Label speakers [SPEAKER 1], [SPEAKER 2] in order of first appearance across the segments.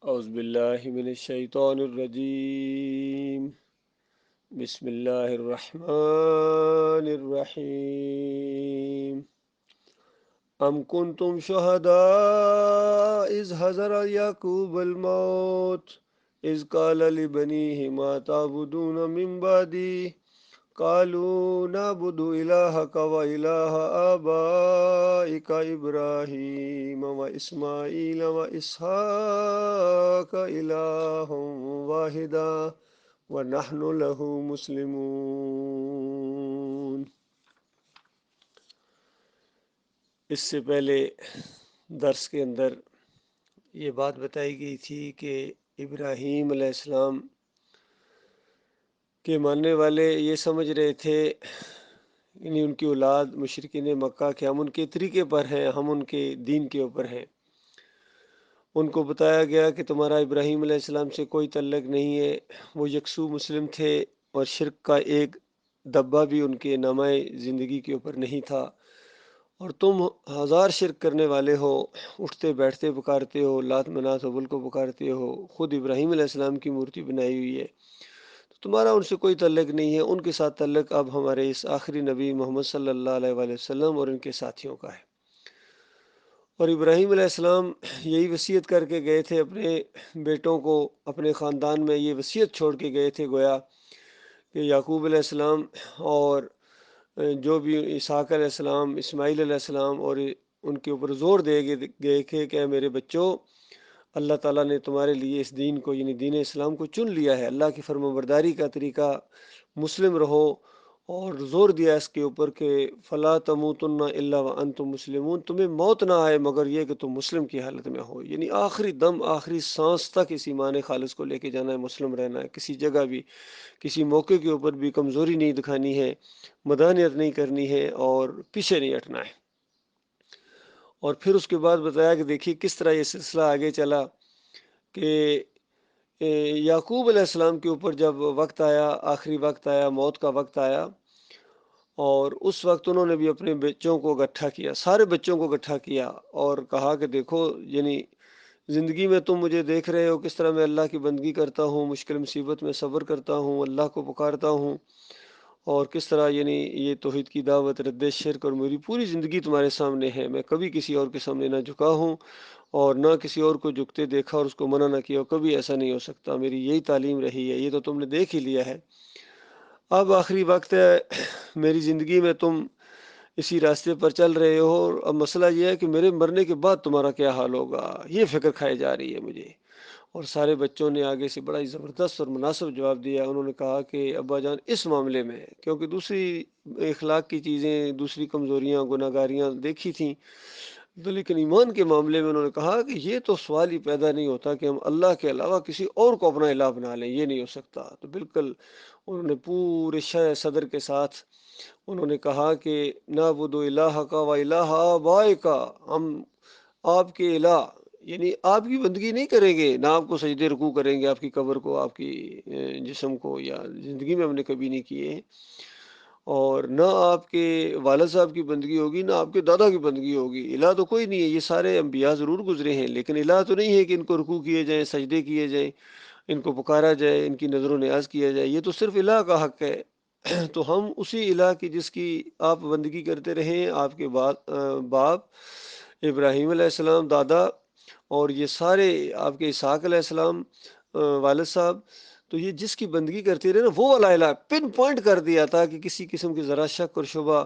[SPEAKER 1] اعوذ باللہ من الشیطان الرجیم بسم اللہ الرحمن الرحیم ام کنتم شہداء اذ حضر یعقوب الموت اذ قال لبنیہ ما تعبدون من بعدی قالوا نعبد إلهك وإله آبائك إبراهيم وإسماعيل وإسحاق إلها واحدا ونحن له مسلمون۔ اس سے پہلے درس کے اندر یہ بات بتائی گئی تھی کہ ابراہیم علیہ السلام کے ماننے والے یہ سمجھ رہے تھے، یعنی ان کی اولاد مشرکین مکہ، کہ ہم ان کے طریقے پر ہیں، ہم ان کے دین کے اوپر ہیں۔ ان کو بتایا گیا کہ تمہارا ابراہیم علیہ السلام سے کوئی تعلق نہیں ہے، وہ یکسو مسلم تھے اور شرک کا ایک دبہ بھی ان کے نامہ زندگی کے اوپر نہیں تھا، اور تم ہزار شرک کرنے والے ہو، اٹھتے بیٹھتے پکارتے ہو، لات منات حبل کو پکارتے ہو، خود ابراہیم علیہ السلام کی مورتی بنائی ہوئی ہے، تمہارا ان سے کوئی تعلق نہیں ہے۔ ان کے ساتھ تعلق اب ہمارے اس آخری نبی محمد صلی اللہ علیہ وآلہ وسلم اور ان کے ساتھیوں کا ہے۔ اور ابراہیم علیہ السلام یہی وصیت کر کے گئے تھے اپنے بیٹوں کو، اپنے خاندان میں یہ وصیت چھوڑ کے گئے تھے، گویا کہ یعقوب علیہ السلام اور جو بھی اسحاق علیہ السلام، اسماعیل علیہ السلام، اور ان کے اوپر زور دے گئے کہ میرے بچوں، اللہ تعالیٰ نے تمہارے لیے اس دین کو، یعنی دین اسلام کو چن لیا ہے، اللہ کی فرمانبرداری کا طریقہ مسلم رہو، اور زور دیا اس کے اوپر کہ فلا تموتن الا وانتم مسلمون، تمہیں موت نہ آئے مگر یہ کہ تم مسلم کی حالت میں ہو، یعنی آخری دم، آخری سانس تک اس ایمان خالص کو لے کے جانا ہے، مسلم رہنا ہے، کسی جگہ بھی، کسی موقع کے اوپر بھی کمزوری نہیں دکھانی ہے، مدانیت نہیں کرنی ہے، اور پیچھے نہیں ہٹنا ہے۔ اور پھر اس کے بعد بتایا کہ دیکھیے کس طرح یہ سلسلہ آگے چلا کہ یعقوب علیہ السلام کے اوپر جب وقت آیا، آخری وقت آیا، موت کا وقت آیا، اور اس وقت انہوں نے بھی اپنے بچوں کو اکٹھا کیا، سارے بچوں کو اکٹھا کیا، اور کہا کہ دیکھو، یعنی زندگی میں تم مجھے دیکھ رہے ہو کس طرح میں اللہ کی بندگی کرتا ہوں، مشکل مصیبت میں صبر کرتا ہوں، اللہ کو پکارتا ہوں، اور کس طرح یعنی یہ توحید کی دعوت، رد شرک، اور میری پوری زندگی تمہارے سامنے ہے، میں کبھی کسی اور کے سامنے نہ جھکا ہوں اور نہ کسی اور کو جھکتے دیکھا اور اس کو منع نہ کیا، کبھی ایسا نہیں ہو سکتا، میری یہی تعلیم رہی ہے، یہ تو تم نے دیکھ ہی لیا ہے، اب آخری وقت ہے، میری زندگی میں تم اسی راستے پر چل رہے ہو، اور اب مسئلہ یہ ہے کہ میرے مرنے کے بعد تمہارا کیا حال ہوگا، یہ فکر کھائی جا رہی ہے مجھے۔ اور سارے بچوں نے آگے سے بڑا ہی زبردست اور مناسب جواب دیا، انہوں نے کہا کہ ابا جان اس معاملے میں، کیونکہ دوسری اخلاق کی چیزیں، دوسری کمزوریاں، گناہ گاریاں دیکھی تھیں، تو لیکن ایمان کے معاملے میں انہوں نے کہا کہ یہ تو سوال ہی پیدا نہیں ہوتا کہ ہم اللہ کے علاوہ کسی اور کو اپنا الہ بنا لیں، یہ نہیں ہو سکتا۔ تو بالکل انہوں نے پورے شرح صدر کے ساتھ انہوں نے کہا کہ نعبد الہک و الہ آبائک، ہم آپ کے الہ، یعنی آپ کی بندگی نہیں کریں گے، نہ آپ کو سجدے رکوع کریں گے، آپ کی قبر کو، آپ کی جسم کو، یا زندگی میں ہم نے کبھی نہیں کیے ہیں، اور نہ آپ کے والد صاحب کی بندگی ہوگی، نہ آپ کے دادا کی بندگی ہوگی، الہ تو کوئی نہیں ہے، یہ سارے انبیاء ضرور گزرے ہیں، لیکن الہ تو نہیں ہے کہ ان کو رکوع کیے جائیں، سجدے کیے جائیں، ان کو پکارا جائے، ان کی نظر و نیاز کیا جائے، یہ تو صرف الہ کا حق ہے۔ تو ہم اسی الہ کی جس کی آپ بندگی کرتے رہیں، آپ کے باپ ابراہیم علیہ السلام، دادا، اور یہ سارے آپ کے اسحاق علیہ السلام والد صاحب، تو یہ جس کی بندگی کرتے رہے نا، وہ والا الہ پن پوائنٹ کر دیا تھا کہ کسی قسم کی ذرا شک اور شبہ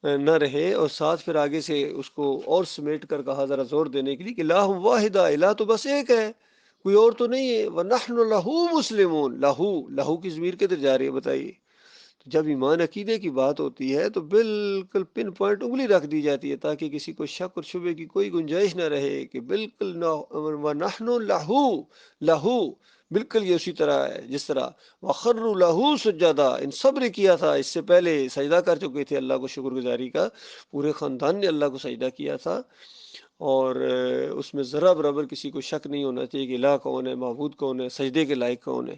[SPEAKER 1] نہ رہے، اور ساتھ پھر آگے سے اس کو اور سمیٹ کر کہا ذرا زور دینے کے لیے کہ الہ واحدہ، الہ تو بس ایک ہے، کوئی اور تو نہیں ہے، وَنَحْنُ لَهُ مُسْلِمُونَ، لہو کی ضمیر کدھر جا رہی ہے بتائیے؟ تو جب ایمان عقیدے کی بات ہوتی ہے تو بالکل پن پوائنٹ انگلی رکھ دی جاتی ہے، تاکہ کسی کو شک اور شبے کی کوئی گنجائش نہ رہے، کہ بالکل وَنَحْنُ لَهُ، بالکل یہ اسی طرح ہے جس طرح وَخَرُّوا لَهُ سُجَّدًا، ان سب نے کیا تھا، اس سے پہلے سجدہ کر چکے تھے اللہ کو شکر گزاری کا، پورے خاندان نے اللہ کو سجدہ کیا تھا، اور اس میں ذرا برابر کسی کو شک نہیں ہونا چاہیے کہ الہ کون ہے، معبود کون ہے، سجدے کے لائق کون ہے۔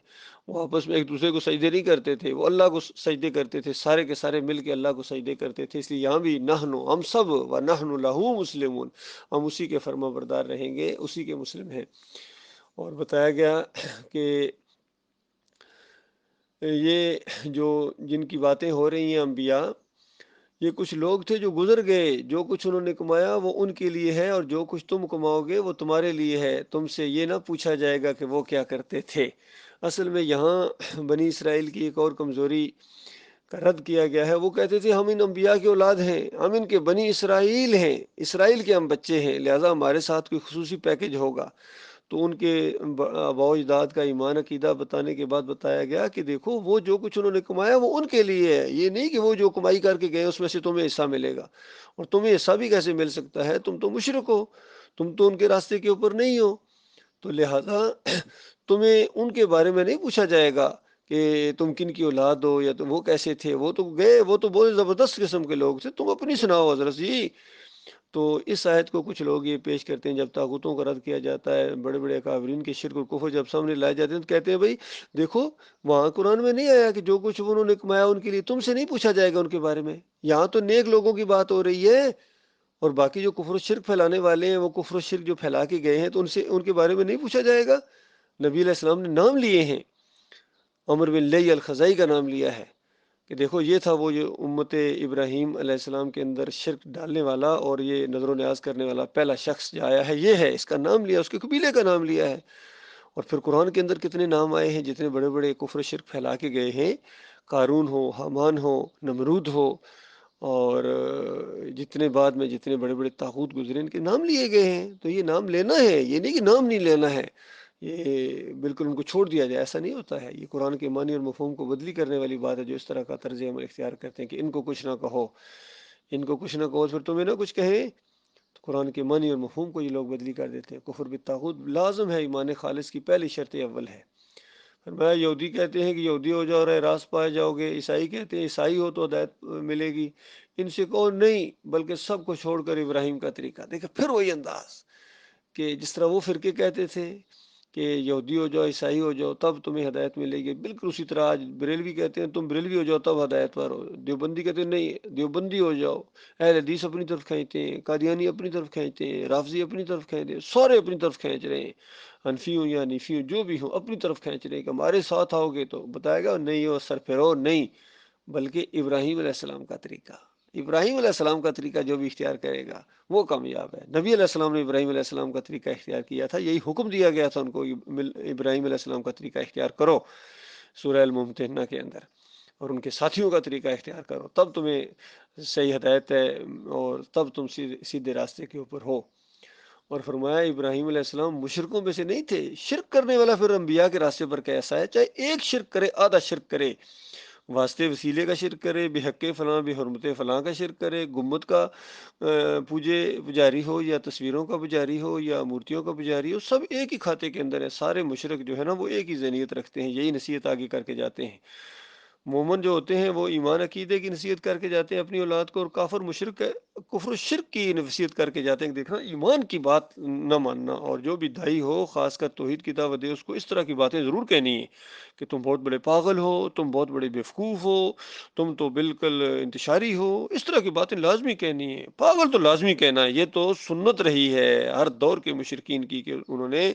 [SPEAKER 1] وہ آپس میں ایک دوسرے کو سجدے نہیں کرتے تھے، وہ اللہ کو سجدے کرتے تھے، سارے کے سارے مل کے اللہ کو سجدے کرتے تھے، اس لیے یہاں بھی نحنو، ہم سب، وَنَحْنُ لَهُ مُسْلِمُونَ، ہم اسی کے فرما بردار رہیں گے، اسی کے مسلم ہیں۔ اور بتایا گیا کہ یہ جو جن کی باتیں ہو رہی ہیں انبیاء، یہ کچھ لوگ تھے جو گزر گئے، جو کچھ انہوں نے کمایا وہ ان کے لیے ہے، اور جو کچھ تم کماؤ گے وہ تمہارے لیے ہے، تم سے یہ نہ پوچھا جائے گا کہ وہ کیا کرتے تھے۔ اصل میں یہاں بنی اسرائیل کی ایک اور کمزوری کا رد کیا گیا ہے۔ وہ کہتے تھے ہم ان انبیاء کی اولاد ہیں، ہم ان کے بنی اسرائیل ہیں، اسرائیل کے ہم بچے ہیں، لہٰذا ہمارے ساتھ کوئی خصوصی پیکج ہوگا۔ تو ان کے آباء و اجداد کا ایمان عقیدہ بتانے کے بعد بتایا گیا کہ دیکھو وہ جو کچھ انہوں نے کمایا وہ ان کے لیے ہے، یہ نہیں کہ وہ جو کمائی کر کے گئے اس میں سے تمہیں حصہ ملے گا، اور تمہیں حصہ بھی کیسے مل سکتا ہے، تم تو مشرک ہو، تم تو ان کے راستے کے اوپر نہیں ہو، تو لہذا تمہیں ان کے بارے میں نہیں پوچھا جائے گا کہ تم کن کی اولاد ہو یا وہ کیسے تھے، وہ تو گئے، وہ تو بہت زبردست قسم کے لوگ تھے، تم اپنی سناؤ حضرت جی۔ تو اس آیت کو کچھ لوگ یہ پیش کرتے ہیں، جب طاغوتوں کا رد کیا جاتا ہے، بڑے بڑے اکابرین کے شرک و کفر جب سامنے لائے جاتے ہیں تو کہتے ہیں بھائی دیکھو وہاں قرآن میں نہیں آیا کہ جو کچھ انہوں نے کمایا ان کے لیے تم سے نہیں پوچھا جائے گا ان کے بارے میں، یہاں تو نیک لوگوں کی بات ہو رہی ہے، اور باقی جو کفر و شرک پھیلانے والے ہیں وہ کفر و شرک جو پھیلا کے گئے ہیں تو ان کے بارے میں نہیں پوچھا جائے گا۔ نبی علیہ السلام نے نام لیے ہیں، عمر بن لئی الخزائی کا نام لیا ہے کہ دیکھو یہ تھا وہ جو امت ابراہیم علیہ السلام کے اندر شرک ڈالنے والا اور یہ نظر و نیاز کرنے والا پہلا شخص جو آیا ہے یہ ہے، اس کا نام لیا، اس کے قبیلے کا نام لیا ہے۔ اور پھر قرآن کے اندر کتنے نام آئے ہیں، جتنے بڑے بڑے کفر و شرک پھیلا کے گئے ہیں، قارون ہو، حامان ہو، نمرود ہو، اور جتنے بعد میں جتنے بڑے بڑے طاغوت گزرے ان کے نام لیے گئے ہیں۔ تو یہ نام لینا ہے، یہ نہیں کہ نام نہیں لینا ہے، یہ بالکل ان کو چھوڑ دیا جائے، ایسا نہیں ہوتا ہے۔ یہ قرآن کے معنی اور مفہوم کو بدلی کرنے والی بات ہے جو اس طرح کا طرز عمل اختیار کرتے ہیں کہ ان کو کچھ نہ کہو، ان کو کچھ نہ کہو پھر تمہیں نہ کچھ کہیں، تو قرآن کے معنی اور مفہوم کو یہ لوگ بدلی کر دیتے ہیں۔ کفر بالطاغوت لازم ہے، ایمان خالص کی پہلی شرط اول ہے۔ فرمایا یہودی کہتے ہیں کہ یہودی ہو جاؤ، راست پائے جاؤ گے، عیسائی کہتے ہیں عیسائی ہو تو ہدایت ملے گی، ان سے کہو نہیں بلکہ سب کو چھوڑ کر ابراہیم کا طریقہ۔ دیکھیں پھر وہی انداز کہ جس طرح وہ فرقے کہتے تھے کہ یہودی ہو جاؤ، عیسائی ہو جاؤ تب تمہیں ہدایت ملے گی، بالکل اسی طرح آج بریلوی کہتے ہیں تم بریلوی ہو جاؤ تب ہدایت پر ہو، دیوبندی کہتے ہیں نہیں دیوبندی ہو جاؤ، اہل حدیث اپنی طرف کھینچتے ہیں، قادیانی اپنی طرف کھینچتے ہیں، رافضی اپنی طرف کھینچتے ہیں، سارے اپنی طرف کھینچ رہے ہیں، حنفی ہوں یا حنیفی ہوں جو بھی ہوں اپنی طرف کھینچ رہے ہیں کہ ہمارے ساتھ آؤ گے تو بتائے گا نہیں ہو سر پھیرو، نہیں بلکہ ابراہیم علیہ السلام کا طریقہ، ابراہیم علیہ السلام کا طریقہ جو بھی اختیار کرے گا وہ کامیاب ہے۔ نبی علیہ السلام نے ابراہیم علیہ السلام کا طریقہ اختیار کیا تھا، یہی حکم دیا گیا تھا ان کو، ابراہیم علیہ السلام کا طریقہ اختیار کرو سورہ الممتحنہ کے اندر، اور ان کے ساتھیوں کا طریقہ اختیار کرو، تب تمہیں صحیح ہدایت ہے اور تب تم سیدھے راستے کے اوپر ہو۔ اور فرمایا ابراہیم علیہ السلام مشرکوں میں سے نہیں تھے۔ شرک کرنے والا پھر انبیاء کے راستے پر کیسا ہے، چاہے ایک شرک کرے آدھا شرک کرے، واسطے وسیلے کا شرک کرے، بے حق فلاں بے حرمت فلاں کا شرک کرے، گمبد کا پجاری ہو یا تصویروں کا پجاری ہو یا مورتیوں کا پجاری ہو، سب ایک ہی کھاتے کے اندر ہے۔ سارے مشرک جو ہے نا وہ ایک ہی ذہنیت رکھتے ہیں، یہی نصیحت آگے کر کے جاتے ہیں۔ مومن جو ہوتے ہیں وہ ایمان عقیدے کی نصیحت کر کے جاتے ہیں اپنی اولاد کو، اور کافر مشرک کفر و شرک کی نصیحت کر کے جاتے ہیں کہ دیکھنا ایمان کی بات نہ ماننا، اور جو بھی دائی ہو خاص کر توحید کی دعوت دے اس کو اس طرح کی باتیں ضرور کہنی ہے کہ تم بہت بڑے پاگل ہو، تم بہت بڑے بیوقوف ہو، تم تو بالکل انتشاری ہو، اس طرح کی باتیں لازمی کہنی ہے۔ پاگل تو لازمی کہنا ہے، یہ تو سنت رہی ہے ہر دور کے مشرکین کی کہ انہوں نے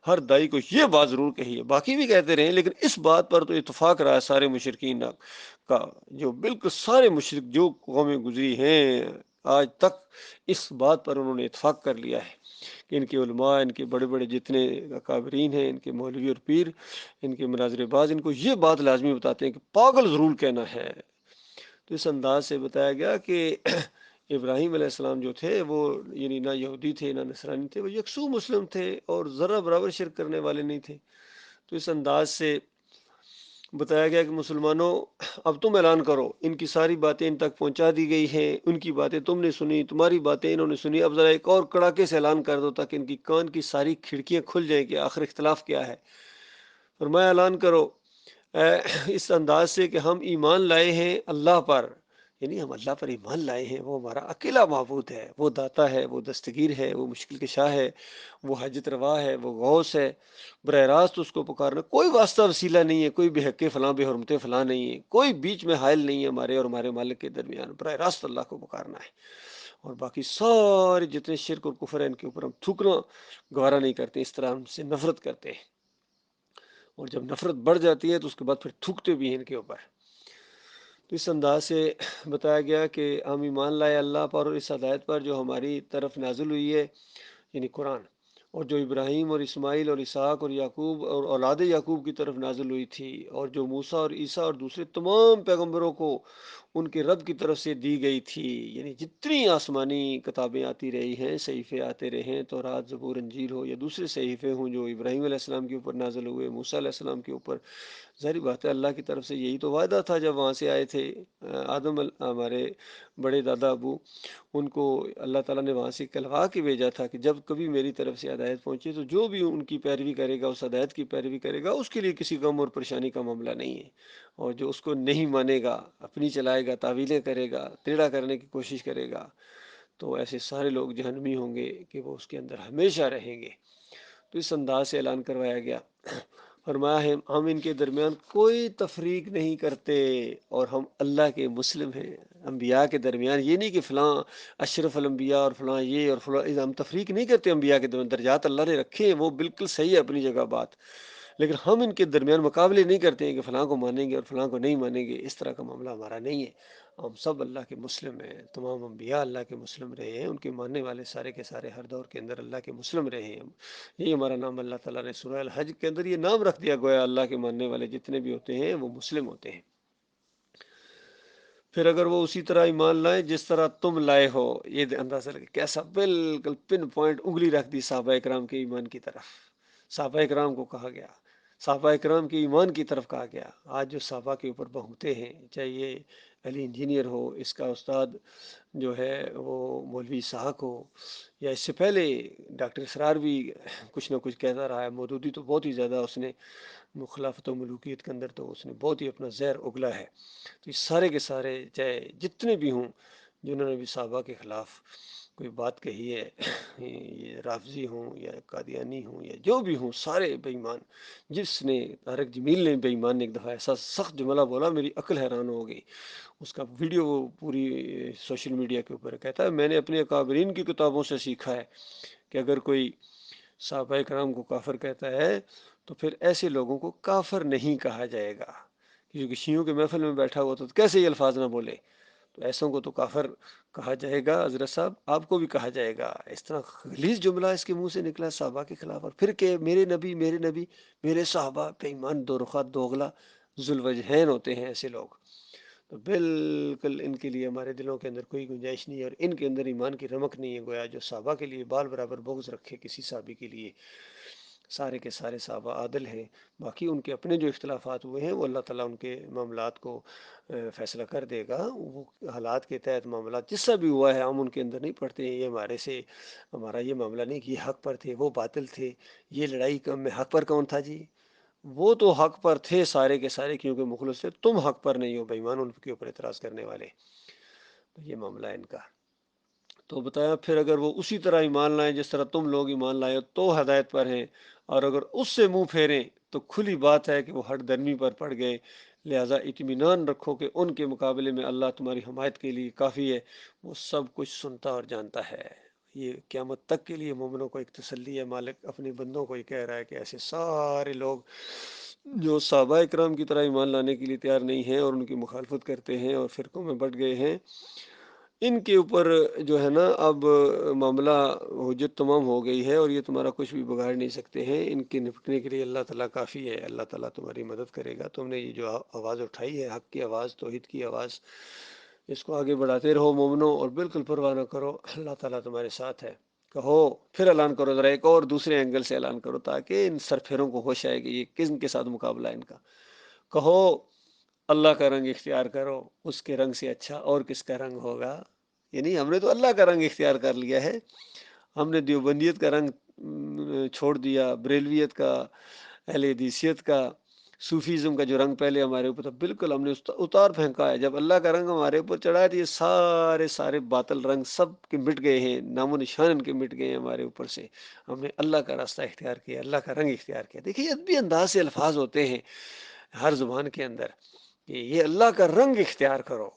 [SPEAKER 1] ہر دائی کو یہ بات ضرور کہی ہے، باقی بھی کہتے رہے لیکن اس بات پر تو اتفاق رہا ہے سارے مشرکین کا، جو بالکل سارے مشرک جو قومیں گزری ہیں آج تک اس بات پر انہوں نے اتفاق کر لیا ہے کہ ان کے علماء، ان کے بڑے بڑے جتنے اکابرین ہیں، ان کے مولوی اور پیر، ان کے مناظر باز ان کو یہ بات لازمی بتاتے ہیں کہ پاگل ضرور کہنا ہے۔ تو اس انداز سے بتایا گیا کہ ابراہیم علیہ السلام جو تھے وہ یعنی نہ یہودی تھے نہ نصرانی تھے، وہ یکسو مسلم تھے اور ذرہ برابر شرک کرنے والے نہیں تھے۔ تو اس انداز سے بتایا گیا کہ مسلمانوں اب تم اعلان کرو، ان کی ساری باتیں ان تک پہنچا دی گئی ہیں، ان کی باتیں تم نے سنی، تمہاری باتیں انہوں نے سنی، اب ذرا ایک اور کڑاکے سے اعلان کر دو تاکہ ان کی کان کی ساری کھڑکیاں کھل جائیں کہ آخر اختلاف کیا ہے۔ فرمایا اعلان کرو اس انداز سے کہ ہم ایمان لائے ہیں اللہ پر، یعنی ہم اللہ پر ایمان لائے ہیں، وہ ہمارا اکیلا معبود ہے، وہ داتا ہے، وہ دستگیر ہے، وہ مشکل کشا ہے، وہ حاجت روا ہے، وہ غوث ہے، براہ راست اس کو پکارنا، کوئی واسطہ وسیلہ نہیں ہے، کوئی بے حق فلاں بے حرمت فلاں نہیں ہے، کوئی بیچ میں حائل نہیں ہے ہمارے اور ہمارے مالک کے درمیان، براہ راست اللہ کو پکارنا ہے۔ اور باقی سارے جتنے شرک اور کفر ہیں ان کے اوپر ہم تھوکنا گوارا نہیں کرتے، اس طرح ہم سے نفرت کرتے ہیں، اور جب نفرت بڑھ جاتی ہے تو اس کے بعد پھر تھوکتے بھی ہیں ان کے اوپر۔ تو اس انداز سے بتایا گیا کہ ہم ایمان لائے اللہ پر اور اس ہدایت پر جو ہماری طرف نازل ہوئی ہے، یعنی قرآن، اور جو ابراہیم اور اسماعیل اور اسحاق اور یعقوب اور اولاد یعقوب کی طرف نازل ہوئی تھی، اور جو موسیٰ اور عیسیٰ اور دوسرے تمام پیغمبروں کو ان کے رب کی طرف سے دی گئی تھی، یعنی جتنی آسمانی کتابیں آتی رہی ہیں، صحیفے آتے رہے ہیں، تورات، زبور، انجیل ہو یا دوسرے صحیفے ہوں جو ابراہیم علیہ السلام کے اوپر نازل ہوئے، موسیٰ علیہ السلام کے اوپر، ظاہری بات ہے اللہ کی طرف سے یہی تو وعدہ تھا جب وہاں سے آئے تھے آدم ہمارے بڑے دادا ابو، ان کو اللہ تعالیٰ نے وہاں سے کہلوا کے بھیجا تھا کہ جب کبھی میری طرف سے ہدایت پہنچے تو جو بھی ان کی پیروی کرے گا، اس ہدایت کی پیروی کرے گا، اس کے لیے کسی غم اور پریشانی کا معاملہ نہیں ہے، اور جو اس کو نہیں مانے گا، اپنی چلائے گا، تعویلیں کرے گا، ٹیڑھا کرنے کی کوشش کرے گا، تو ایسے سارے لوگ جہنمی ہوں گے کہ وہ اس کے اندر ہمیشہ رہیں گے۔ تو اس انداز سے اعلان کروایا گیا، فرمایا ہے ہم ان کے درمیان کوئی تفریق نہیں کرتے اور ہم اللہ کے مسلم ہیں۔ انبیاء کے درمیان یہ نہیں کہ فلاں اشرف الانبیاء اور فلاں یہ اور فلاں، ہم تفریق نہیں کرتے انبیاء کے درمیان، درجات اللہ نے رکھے ہیں، وہ بالکل صحیح ہے اپنی جگہ بات، لیکن ہم ان کے درمیان مقابلے نہیں کرتے ہیں کہ فلاں کو مانیں گے اور فلاں کو نہیں مانیں گے، اس طرح کا معاملہ ہمارا نہیں ہے۔ ہم سب اللہ کے مسلم ہیں، تمام انبیاء اللہ کے مسلم رہے ہیں، ان کے ماننے والے سارے کے سارے ہر دور کے اندر اللہ کے مسلم رہے ہیں۔ یہی ہمارا نام اللہ تعالیٰ نے سورہ الحج کے اندر یہ نام رکھ دیا، گویا اللہ کے ماننے والے جتنے بھی ہوتے ہیں وہ مسلم ہوتے ہیں۔ پھر اگر وہ اسی طرح ایمان لائیں جس طرح تم لائے ہو، یہ اندازہ لگے کیسا بالکل پن پوائنٹ انگلی رکھ دی صحابہ اکرام کے ایمان کی طرف، صحابہ اکرام کو کہا گیا، صحابہ اکرام کے ایمان کی طرف کہا گیا۔ آج جو صحابہ کے اوپر بہتے ہیں، چاہے یہ علی انجینئر ہو، اس کا استاد جو ہے وہ مولوی اسحاق ہو، یا اس سے پہلے ڈاکٹر اسرار بھی کچھ نہ کچھ کہتا رہا ہے، مودودی تو بہت ہی زیادہ اس نے خلافت و ملوکیت کے اندر تو اس نے بہت ہی اپنا زہر اگلا ہے۔ تو یہ سارے کے سارے چاہے جتنے بھی ہوں جنہوں نے بھی صحابہ کے خلاف کوئی بات کہی ہے، یہ رافضی ہوں یا قادیانی ہوں یا جو بھی ہوں، سارے بے ایمان۔ جس نے طارق جمیل نے بے ایمان نے ایک دفعہ ایسا سخت جملہ بولا، میری عقل حیران ہو گئی، اس کا ویڈیو وہ پوری سوشل میڈیا کے اوپر کہتا ہے میں نے اپنے اکابرین کی کتابوں سے سیکھا ہے کہ اگر کوئی صحابہ کرام کو کافر کہتا ہے تو پھر ایسے لوگوں کو کافر نہیں کہا جائے گا، کیونکہ شیعوں کے محفل میں بیٹھا ہوا تو کیسے یہ الفاظ نہ بولے، تو ایسوں کو تو کافر کہا جائے گا، حضرت صاحب آپ کو بھی کہا جائے گا۔ اس طرح غلیظ جملہ اس کے منہ سے نکلا صحابہ کے خلاف، اور پھر کہ میرے نبی میرے نبی میرے صحابہ، بے ایمان، دو رخا دوغلا ذوالوجہین ہوتے ہیں ایسے لوگ۔ تو بالکل ان کے لیے ہمارے دلوں کے اندر کوئی گنجائش نہیں ہے، اور ان کے اندر ایمان کی رمق نہیں ہے، گویا جو صحابہ کے لیے بال برابر بغض رکھے کسی صحابی کے لیے، سارے کے سارے صحابہ عادل ہیں۔ باقی ان کے اپنے جو اختلافات ہوئے ہیں وہ اللہ تعالیٰ ان کے معاملات کو فیصلہ کر دے گا، وہ حالات کے تحت معاملات جس سے بھی ہوا ہے ہم ان کے اندر نہیں پڑھتے ہیں، یہ ہمارا یہ معاملہ نہیں کہ یہ حق پر تھے وہ باطل تھے، یہ لڑائی کم میں حق پر کون تھا جی، وہ تو حق پر تھے سارے کے سارے کیونکہ مخلص تھے، تم حق پر نہیں ہو بے ایمان، ان کے اوپر اعتراض کرنے والے۔ تو یہ معاملہ ہے ان کا۔ تو بتایا پھر اگر وہ اسی طرح ایمان لائیں جس طرح تم لوگ ایمان لائے ہو تو ہدایت پر ہیں، اور اگر اس سے منہ پھیریں تو کھلی بات ہے کہ وہ ہٹ درمی پر پڑ گئے، لہٰذا اطمینان رکھو کہ ان کے مقابلے میں اللہ تمہاری حمایت کے لیے کافی ہے، وہ سب کچھ سنتا اور جانتا ہے۔ یہ قیامت تک کے لیے مومنوں کو ایک تسلی ہے، مالک اپنے بندوں کو یہ کہہ رہا ہے کہ ایسے سارے لوگ جو صحابہ اکرام کی طرح ایمان لانے کے لیے تیار نہیں ہیں اور ان کی مخالفت کرتے ہیں اور فرقوں میں بٹ گئے ہیں، ان کے اوپر جو ہے نا اب معاملہ حجت تمام ہو گئی ہے، اور یہ تمہارا کچھ بھی بگاڑ نہیں سکتے ہیں، ان کے نپٹنے کے لیے اللہ تعالیٰ کافی ہے، اللہ تعالیٰ تمہاری مدد کرے گا۔ تم نے یہ جو آواز اٹھائی ہے، حق کی آواز، توحید کی آواز، اس کو آگے بڑھاتے رہو مومنو، اور بالکل پرواہ نہ کرو، اللہ تعالیٰ تمہارے ساتھ ہے۔ کہو، پھر اعلان کرو، ذرا ایک اور دوسرے اینگل سے اعلان کرو تاکہ ان سرفیروں کو ہوش آئے گی یہ کن کے ساتھ مقابلہ ہے ان کا۔ کہو اللہ کا رنگ اختیار کرو، اس کے رنگ سے اچھا اور کس کا رنگ ہوگا، یعنی ہم نے تو اللہ کا رنگ اختیار کر لیا ہے، ہم نے دیوبندیت کا رنگ چھوڑ دیا، بریلویت کا، اہل حدیثیت کا، صوفیزم کا جو رنگ پہلے ہمارے اوپر تھا بالکل ہم نے اتار پھینکا ہے۔ جب اللہ کا رنگ ہمارے اوپر چڑھا ہے تو یہ سارے باطل رنگ سب کے مٹ گئے ہیں، نام و نشان ان کے مٹ گئے ہیں ہمارے اوپر سے، ہم نے اللہ کا راستہ اختیار کیا، اللہ کا رنگ اختیار کیا۔ دیکھیے ادبی انداز سے الفاظ ہوتے ہیں ہر زبان کے اندر کہ یہ اللہ کا رنگ اختیار کرو،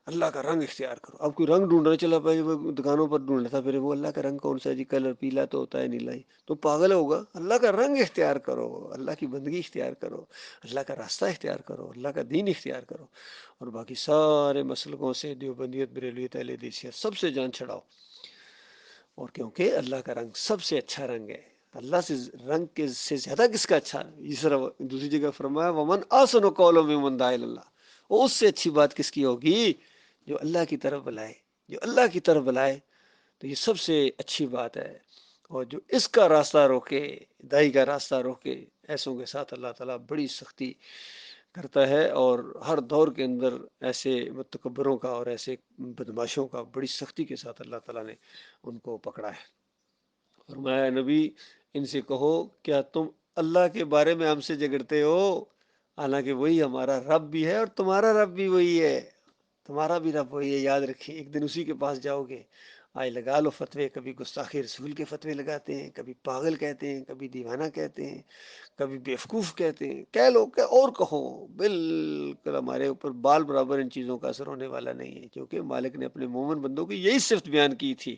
[SPEAKER 1] اللہ کا رنگ اختیار کرو. اب کوئی رنگ ڈھونڈنا چلا پائے، وہ دکانوں پر ڈھونڈ لیتا، پھر وہ اللہ کا رنگ کون سا جی، کلر پیلا تو ہوتا ہے، نیلا ہی تو پاگل ہوگا. اللہ کا رنگ اختیار کرو، اللہ کی بندگی اختیار کرو، اللہ کا راستہ اختیار کرو، اللہ کا دین اختیار کرو، اور باقی سارے مسلکوں سے، دیوبندیت، بریلویت، اہل حدیثیت، سب سے جان چھڑاؤ. اور کیونکہ اللہ کا رنگ سب سے اچھا رنگ ہے، اللہ سے رنگ کے سے زیادہ کس کا اچھا ہے. اس طرح دوسری جگہ فرمایا ومن احسن قولا ممن دعا الی اللہ، وہ اس سے اچھی بات کس کی ہوگی جو اللہ کی طرف بلائے، جو اللہ کی طرف بلائے. تو یہ سب سے اچھی بات ہے. اور جو اس کا راستہ روکے، دائی کا راستہ روکے، ایسوں کے ساتھ اللہ تعالیٰ بڑی سختی کرتا ہے. اور ہر دور کے اندر ایسے متکبروں کا اور ایسے بدماشوں کا بڑی سختی کے ساتھ اللہ تعالیٰ نے ان کو پکڑا ہے. فرمایا نبی ان سے کہو کیا تم اللہ کے بارے میں ہم سے جھگڑتے ہو، حالانکہ وہی ہمارا رب بھی ہے اور تمہارا رب بھی وہی ہے، تمہارا بھی رب وہی ہے. یاد رکھیں ایک دن اسی کے پاس جاؤ گے. آئے لگا لو فتوے، کبھی گستاخی رسول کے فتوے لگاتے ہیں، کبھی پاگل کہتے ہیں، کبھی دیوانہ کہتے ہیں، کبھی بیوقوف کہتے ہیں. کہہ لو کہ اور کہو، بالکل ہمارے اوپر بال برابر ان چیزوں کا اثر ہونے والا نہیں ہے، کیونکہ مالک نے اپنے مومن بندوں کی یہی صفت بیان کی تھی.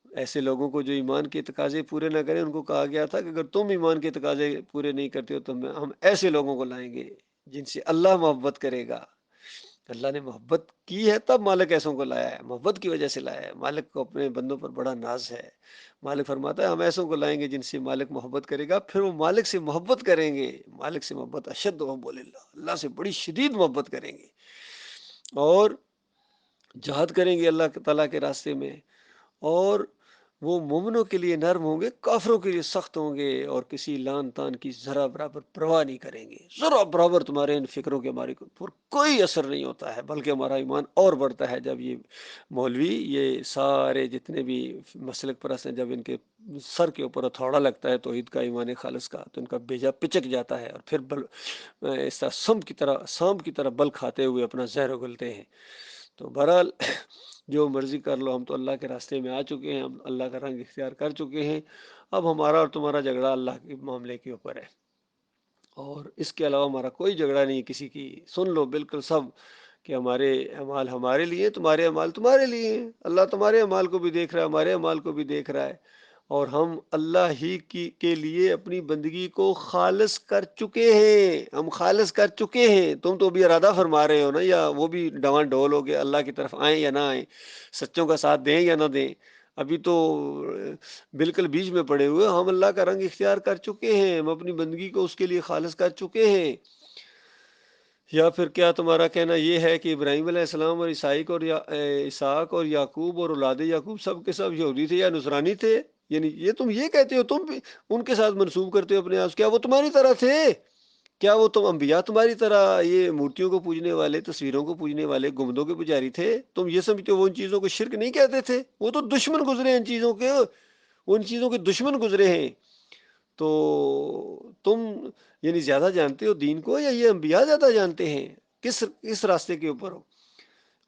[SPEAKER 1] ایسے لوگوں کو جو ایمان کے تقاضے پورے نہ کریں، ان کو کہا گیا تھا کہ اگر تم ایمان کے تقاضے پورے نہیں کرتے ہو تو ہم ایسے لوگوں کو لائیں گے جن سے اللہ محبت کرے گا. اللہ نے محبت کی ہے تب مالک ایسوں کو لایا ہے، محبت کی وجہ سے لایا ہے. مالک کو اپنے بندوں پر بڑا ناز ہے. مالک فرماتا ہے ہم ایسوں کو لائیں گے جن سے مالک محبت کرے گا، پھر وہ مالک سے محبت کریں گے. مالک سے محبت اشد حب اللہ، اللہ سے بڑی شدید محبت کریں گے، اور جہاد کریں گے اللہ تعالیٰ کے راستے میں. اور وہ مومنوں کے لیے نرم ہوں گے، کافروں کے لیے سخت ہوں گے، اور کسی لان تان کی ذرا برابر پرواہ نہیں کریں گے. ذرا برابر تمہارے ان فکروں کے ہمارے پر کوئی اثر نہیں ہوتا ہے، بلکہ ہمارا ایمان اور بڑھتا ہے جب یہ مولوی، یہ سارے جتنے بھی مسلک پرست ہیں، جب ان کے سر کے اوپر ہتھوڑا لگتا ہے توحید کا، ایمان خالص کا، تو ان کا بیجا پچک جاتا ہے، اور پھر اس طرح سانپ کی طرح بل کھاتے ہوئے اپنا زہر اگلتے ہیں. تو بہرحال جو مرضی کر لو، ہم تو اللہ کے راستے میں آ چکے ہیں، ہم اللہ کا رنگ اختیار کر چکے ہیں. اب ہمارا اور تمہارا جھگڑا اللہ کے معاملے کے اوپر ہے، اور اس کے علاوہ ہمارا کوئی جھگڑا نہیں کسی کی. سن لو بالکل سب کہ ہمارے اعمال ہمارے لیے، تمہارے اعمال تمہارے لیے. اللہ تمہارے اعمال کو بھی دیکھ رہا ہے، ہمارے اعمال کو بھی دیکھ رہا ہے، اور ہم اللہ ہی کے لیے اپنی بندگی کو خالص کر چکے ہیں. ہم خالص کر چکے ہیں. تم تو بھی ارادہ فرما رہے ہو نا، یا وہ بھی ڈوان ڈول ہو گئے، اللہ کی طرف آئیں یا نہ آئیں، سچوں کا ساتھ دیں یا نہ دیں. ابھی تو بالکل بیچ میں پڑے ہوئے. ہم اللہ کا رنگ اختیار کر چکے ہیں، ہم اپنی بندگی کو اس کے لیے خالص کر چکے ہیں. یا پھر کیا تمہارا کہنا یہ ہے کہ ابراہیم علیہ السلام اور اسحاق اور یعقوب اور اولاد یعقوب سب کے سب یہودی تھے یا نصرانی تھے؟ یعنی یہ تم یہ کہتے ہو، تم بھی ان کے ساتھ منسوب کرتے ہو اپنے آپ. کیا وہ تمہاری طرح تھے؟ کیا وہ تم انبیاء تمہاری طرح یہ مورتیوں کو پوجنے والے، تصویروں کو پوجنے والے، گنبدوں کے پجاری تھے؟ تم یہ سمجھتے ہو وہ ان چیزوں کو شرک نہیں کہتے تھے؟ وہ تو دشمن گزرے ان چیزوں کے، وہ ان چیزوں کے دشمن گزرے ہیں. تو تم یعنی زیادہ جانتے ہو دین کو، یا یہ انبیاء زیادہ جانتے ہیں؟ کس راستے کے اوپر ہو؟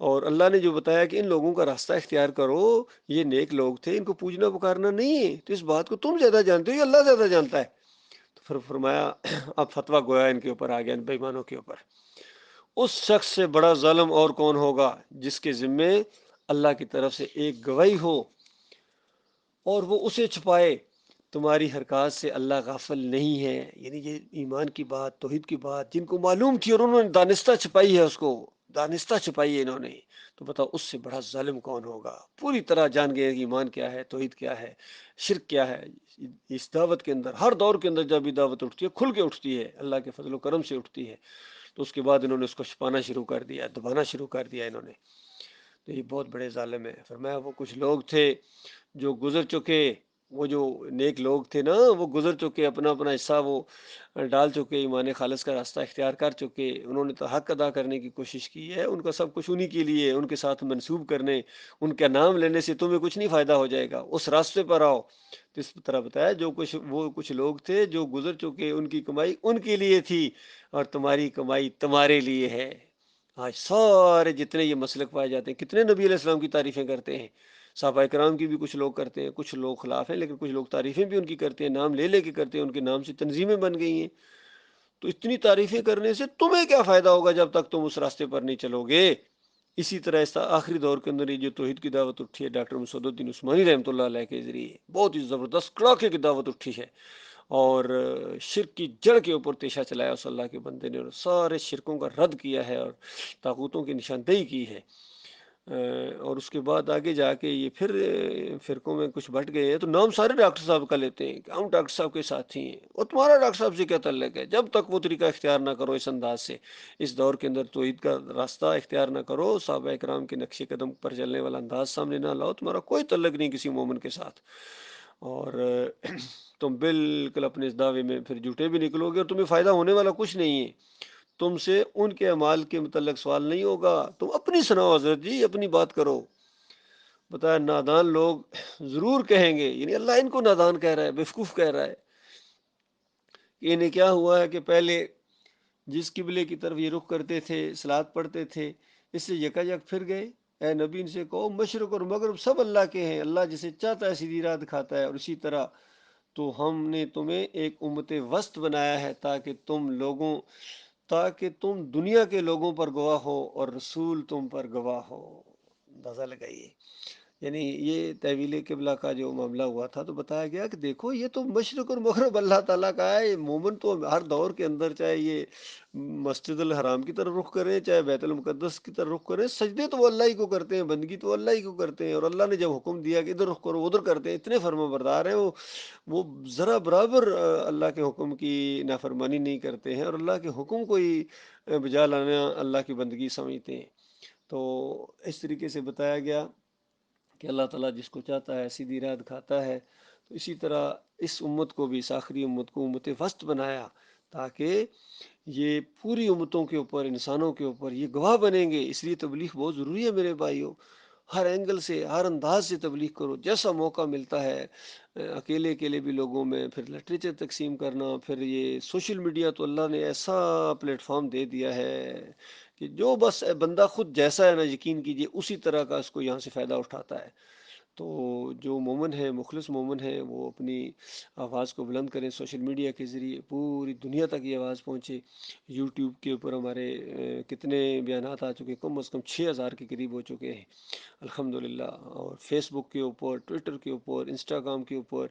[SPEAKER 1] اور اللہ نے جو بتایا کہ ان لوگوں کا راستہ اختیار کرو، یہ نیک لوگ تھے، ان کو پوجنا پکارنا نہیں ہے، تو اس بات کو تم زیادہ جانتے ہو یا اللہ زیادہ جانتا ہے؟ تو پھر فرمایا اب فتویٰ گویا ان کے اوپر آ گیا، ان بے ایمانوں کے اوپر. اس شخص سے بڑا ظالم اور کون ہوگا جس کے ذمے اللہ کی طرف سے ایک گواہی ہو اور وہ اسے چھپائے. تمہاری حرکات سے اللہ غافل نہیں ہے. یعنی یہ ایمان کی بات، توحید کی بات جن کو معلوم تھی اور انہوں نے دانستہ چھپائی ہے، اس کو دانستہ چھپائی ہے انہوں نے، تو بتاؤ اس سے بڑا ظالم کون ہوگا؟ پوری طرح جان گئے کہ ایمان کیا ہے، توحید کیا ہے، شرک کیا ہے. اس دعوت کے اندر، ہر دور کے اندر جب بھی دعوت اٹھتی ہے کھل کے اٹھتی ہے، اللہ کے فضل و کرم سے اٹھتی ہے. تو اس کے بعد انہوں نے اس کو چھپانا شروع کر دیا، دبانا شروع کر دیا انہوں نے. تو یہ بہت بڑے ظالم ہیں. فرمایا وہ کچھ لوگ تھے جو گزر چکے، وہ جو نیک لوگ تھے نا، وہ گزر چکے، اپنا اپنا حصہ وہ ڈال چکے، ایمان خالص کا راستہ اختیار کر چکے. انہوں نے تو حق ادا کرنے کی کوشش کی ہے، ان کا سب کچھ انہی کے لیے، ان کے ساتھ منسوب کرنے، ان کا نام لینے سے تمہیں کچھ نہیں فائدہ ہو جائے گا. اس راستے پر آؤ. تو اس طرح بتایا وہ کچھ لوگ تھے جو گزر چکے، ان کی کمائی ان کے لیے تھی، اور تمہاری کمائی تمہارے لیے ہے. آج سارے جتنے یہ مسلک پائے جاتے ہیں، کتنے نبی علیہ السلام کی تعریفیں کرتے ہیں. صحابہ کرام کی بھی کچھ لوگ کرتے ہیں، کچھ لوگ خلاف ہیں، لیکن کچھ لوگ تعریفیں بھی ان کی کرتے ہیں، نام لے لے کے کرتے ہیں، ان کے نام سے تنظیمیں بن گئی ہیں. تو اتنی تعریفیں کرنے سے تمہیں کیا فائدہ ہوگا جب تک تم اس راستے پر نہیں چلو گے؟ اسی طرح اس آخری دور کے اندر یہ جو توحید کی دعوت اٹھی ہے ڈاکٹر مسعود الدین عثمانی رحمۃ اللہ علیہ کے ذریعے، بہت ہی زبردست کڑاکے کی دعوت اٹھی ہے، اور شرک کی جڑ کے اوپر تیشہ چلایا اس اللہ کے بندے نے، اور سارے شرکوں کا رد کیا ہے اور طاغوتوں کی نشاندہی کی ہے۔ اور اس کے بعد آگے جا کے یہ پھر فرقوں میں کچھ بٹ گئے ہیں، تو نام سارے ڈاکٹر صاحب کا لیتے ہیں کہ ہم ڈاکٹر صاحب کے ساتھی ہیں، اور تمہارا ڈاکٹر صاحب سے کیا تعلق ہے؟ جب تک وہ طریقہ اختیار نہ کرو اس انداز سے، اس دور کے اندر توحید کا راستہ اختیار نہ کرو، صحابہ کرام کے نقش قدم پر چلنے والا انداز سامنے نہ لاؤ، تمہارا کوئی تعلق نہیں کسی مومن کے ساتھ، اور تم بالکل اپنے اس دعوے میں پھر جھوٹے بھی نکلو گے، اور تمہیں فائدہ ہونے والا کچھ نہیں ہے۔ تم سے ان کے اعمال کے متعلق سوال نہیں ہوگا، تم اپنی سناؤ حضرت جی، اپنی بات کرو۔ بتایا نادان لوگ ضرور کہیں گے، یعنی اللہ ان کو نادان کہہ رہا ہے، بیوقوف کہہ رہا ہے، کہ انہیں کیا ہوا ہے کہ پہلے جس قبلے کی طرف یہ رخ کرتے تھے، صلات پڑھتے تھے، اس سے یکایک پھر گئے۔ اے نبی ان سے کہو مشرق اور مغرب سب اللہ کے ہیں، اللہ جسے چاہتا ہے سیدھی راہ دکھاتا ہے، اور اسی طرح تو ہم نے تمہیں ایک امت وسط بنایا ہے تاکہ تم دنیا کے لوگوں پر گواہ ہو اور رسول تم پر گواہ ہو۔ اندازہ لگائیے، یعنی یہ تحویل قبلہ کا جو معاملہ ہوا تھا تو بتایا گیا کہ دیکھو یہ تو مشرق اور مغرب اللہ تعالیٰ کا ہے، مومن تو ہر دور کے اندر چاہے یہ مسجد الحرام کی طرف رخ کریں چاہے بیت المقدس کی طرف رخ کریں، سجدے تو وہ اللہ ہی کو کرتے ہیں، بندگی تو اللہ ہی کو کرتے ہیں، اور اللہ نے جب حکم دیا کہ ادھر رخ کرو ادھر کرتے ہیں، اتنے فرما بردار ہیں وہ ذرا برابر اللہ کے حکم کی نافرمانی نہیں کرتے ہیں، اور اللہ کے حکم کو ہی بجا لانا اللہ کی بندگی سمجھتے ہیں۔ تو اس طریقے سے بتایا گیا کہ اللہ تعالیٰ جس کو چاہتا ہے سیدھی راہ دکھاتا ہے، تو اسی طرح اس امت کو بھی، اس آخری امت کو امت وسط بنایا، تاکہ یہ پوری امتوں کے اوپر، انسانوں کے اوپر یہ گواہ بنیں گے۔ اس لیے تبلیغ بہت ضروری ہے میرے بھائیوں، ہر اینگل سے، ہر انداز سے تبلیغ کرو، جیسا موقع ملتا ہے، اکیلے اکیلے بھی لوگوں میں، پھر لٹریچر تقسیم کرنا، پھر یہ سوشل میڈیا تو اللہ نے ایسا پلیٹ فارم دے دیا ہے کہ جو بس بندہ خود جیسا ہے نا، یقین کیجئے اسی طرح کا اس کو یہاں سے فائدہ اٹھاتا ہے۔ تو جو مومن ہے، مخلص مومن ہے، وہ اپنی آواز کو بلند کریں، سوشل میڈیا کے ذریعے پوری دنیا تک یہ آواز پہنچے۔ یوٹیوب کے اوپر ہمارے کتنے بیانات آ چکے، کم از کم 6,000 کے قریب ہو چکے ہیں الحمدللہ، اور فیس بک کے اوپر، ٹویٹر کے اوپر، انسٹاگرام کے اوپر،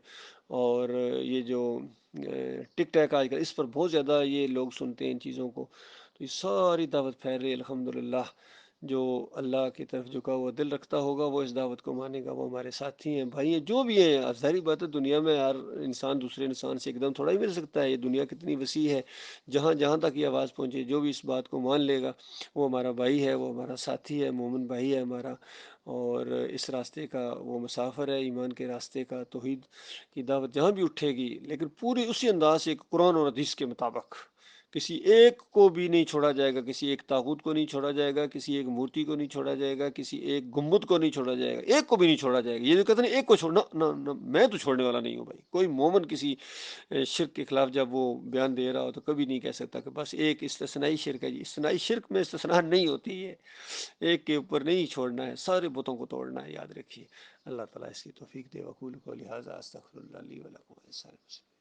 [SPEAKER 1] اور یہ جو ٹک ٹاک آج کل اس پر بہت زیادہ یہ لوگ سنتے ہیں ان چیزوں کو، تو یہ ساری دعوت پھیل رہی ہے الحمدللہ۔ جو اللہ کی طرف جھکا ہوا دل رکھتا ہوگا وہ اس دعوت کو مانے گا، وہ ہمارے ساتھی ہیں، بھائی ہیں، جو بھی ہیں۔ ظاہری بات ہے دنیا میں ہر انسان دوسرے انسان سے ایک دم تھوڑا ہی مل سکتا ہے، یہ دنیا کتنی وسیع ہے، جہاں جہاں تک یہ آواز پہنچے، جو بھی اس بات کو مان لے گا وہ ہمارا بھائی ہے، وہ ہمارا ساتھی ہے، مومن بھائی ہے ہمارا، اور اس راستے کا وہ مسافر ہے، ایمان کے راستے کا۔ توحید کی دعوت جہاں بھی اٹھے گی لیکن پوری اسی انداز سے قرآن اور حدیث کے مطابق، کسی ایک کو بھی نہیں چھوڑا جائے گا، کسی ایک طاغوت کو نہیں چھوڑا جائے گا، کسی ایک مورتی کو نہیں چھوڑا جائے گا، کسی ایک گنبد کو نہیں چھوڑا جائے گا، ایک کو بھی نہیں چھوڑا جائے گا۔ یہ جو کہتے ہیں ایک کو چھوڑنا، نہ میں تو چھوڑنے والا نہیں ہوں بھائی۔ کوئی مومن کسی شرک کے خلاف جب وہ بیان دے رہا ہو تو کبھی نہیں کہہ سکتا کہ بس ایک استثنائی شرک ہے جی، استثنائی شرک میں استثناء نہیں ہوتی ہے، ایک کے اوپر نہیں چھوڑنا ہے، سارے بتوں کو توڑنا ہے، یاد رکھیے۔ اللہ تعالیٰ اس کی توفیق دے۔ وقول قولی ھذا استغفر اللہ لی ولکم۔